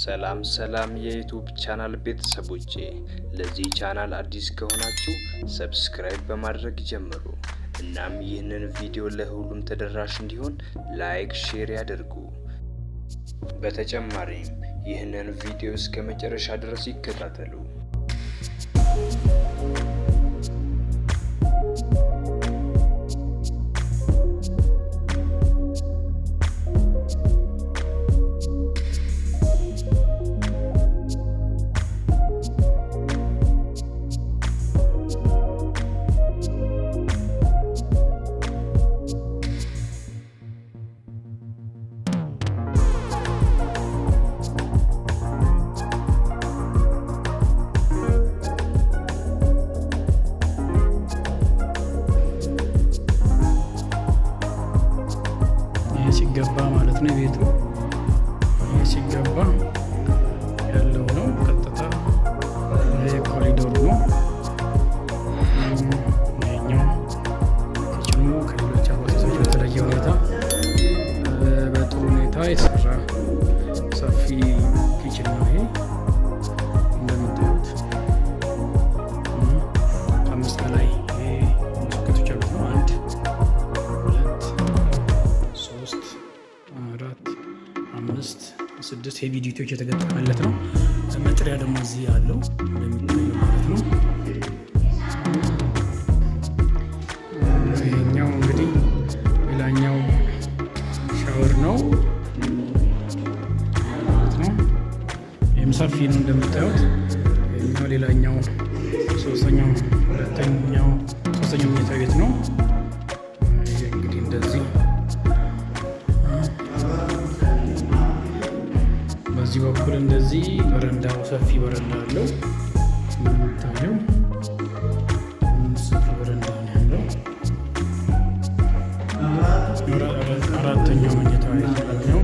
ሰላም የዩቲዩብ ቻናል ቤተሰቦቼ፣ ለዚህ ቻናል አዲስ ከሆናችሁ ሰብስክራይብ በማድረግ ጀምሩ። እናም ይህንን ቪዲዮ ለሁሉም ተደራሽ እንዲሆን ላይክ፣ ሼር ያድርጉ። በተጨማሪም ይህንን ቪዲዮ እስከ መጨረሻ ድረስ ይከታተሉ። ሲገባ ማለት ነው። ቤቱ ሲገባ ያለው ነው። ቀጥታ ኮሪዶር ነው። ይሄኛው ኪችኑ ከሌሎች አባቶች በተለየ ሁኔታ በጥሩ ሁኔታ የተሰራ ሰፊ ኪችን ነው። ይሄ እንደምታዩት ከአምስት በላይ መስኮቶች አሉት ነው። 1 2 3 4 5 6 ሄቪ ዲቲዎች የተገጠመለት ነው። መጥሪያ ደግሞ እዚህ ያለው እንደሚታየው ማለት ነው። ይሄኛው እንግዲህ ሌላኛው ሻወር ነው ማለት ነው። ይህም ሰፊ ነው እንደምታዩት። ይሄኛው ሌላኛው ሶስተኛው መኝታ ቤት ነው። ይሄ እንግዲህ እንደዚህ በዚህ በኩል እንደዚህ በረንዳው ሰፊ በረንዳ አለው። እንደምታየው ሰፊ በረንዳ ነው ያለው። አራተኛው መኝታ ቤት ነው።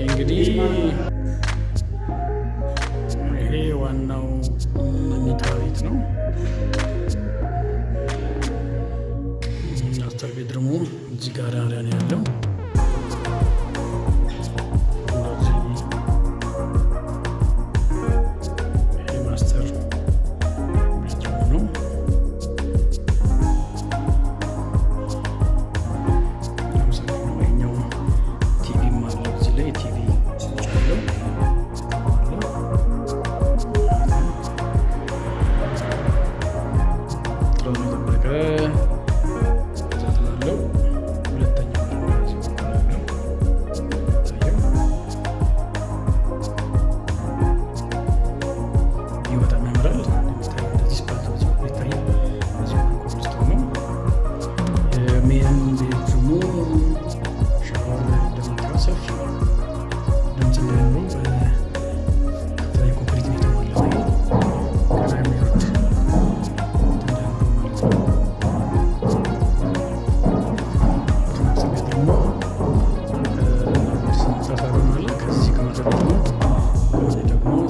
እንግዲህ ይሄ ዋናው መኝታ ቤት ነው። ማስተር ቤድሩሙ እዚህ ጋር ነው ያለው። ይሄ ማስተር ቤድሩሙ ነው። ይሄኛው ቲቪም አለው እዚህ ላይ ቲቪ ስንቻለው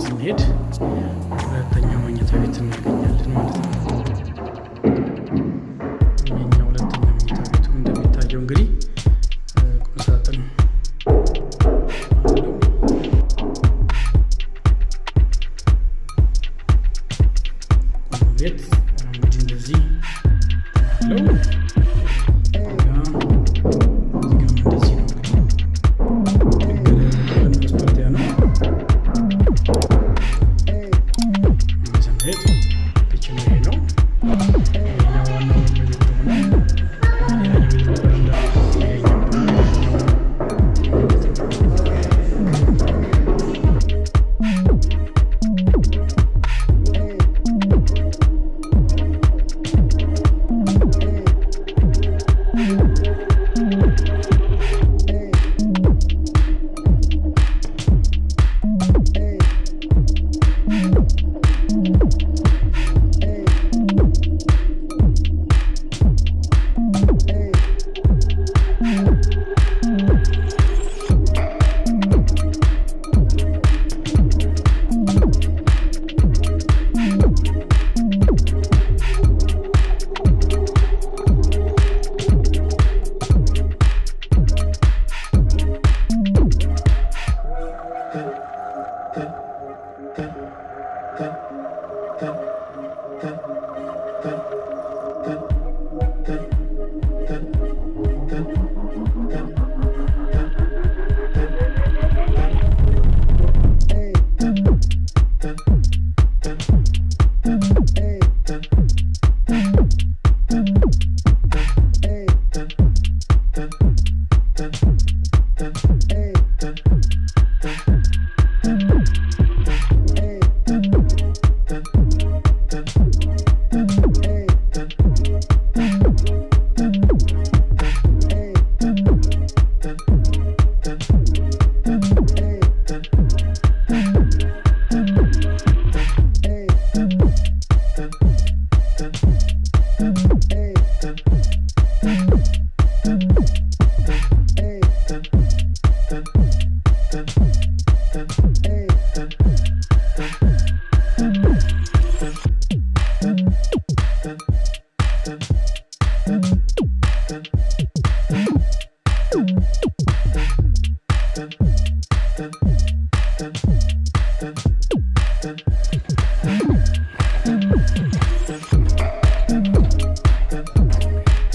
ስንሄድ ሁለተኛው መኝታ ቤት እናገኛለን ማለት ነው። ይሄኛው ሁለተኛው መኝታ ቤቱ እንደሚታየው እንግዲህ ቁምሳጥን አለው። ቤት እንግዲህ እንደዚህ አለው።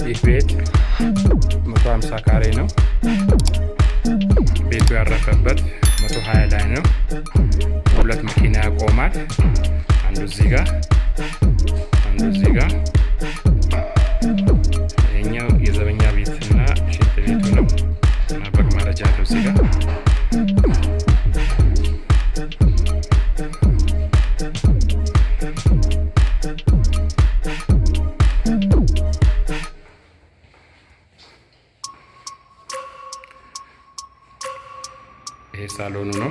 ይህ ቤት 150 ካሬ ነው። ቤቱ ያረፈበት 120 ላይ ነው። ሁለት መኪና ያቆማል። አንዱ እዚህ ጋር አንዱ እዚህ ጋር። ይሄኛው የዘበኛ ቤትና ሽንት ቤቱ ነው። በግ ማረጃ አለው እዚህ ጋር። ይሄ ሳሎኑ ነው።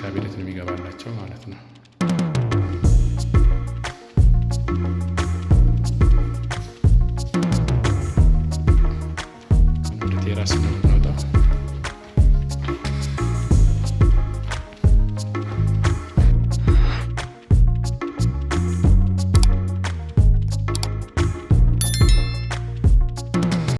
መኝታ ቤት ነው የሚገባላቸው ማለት ነው።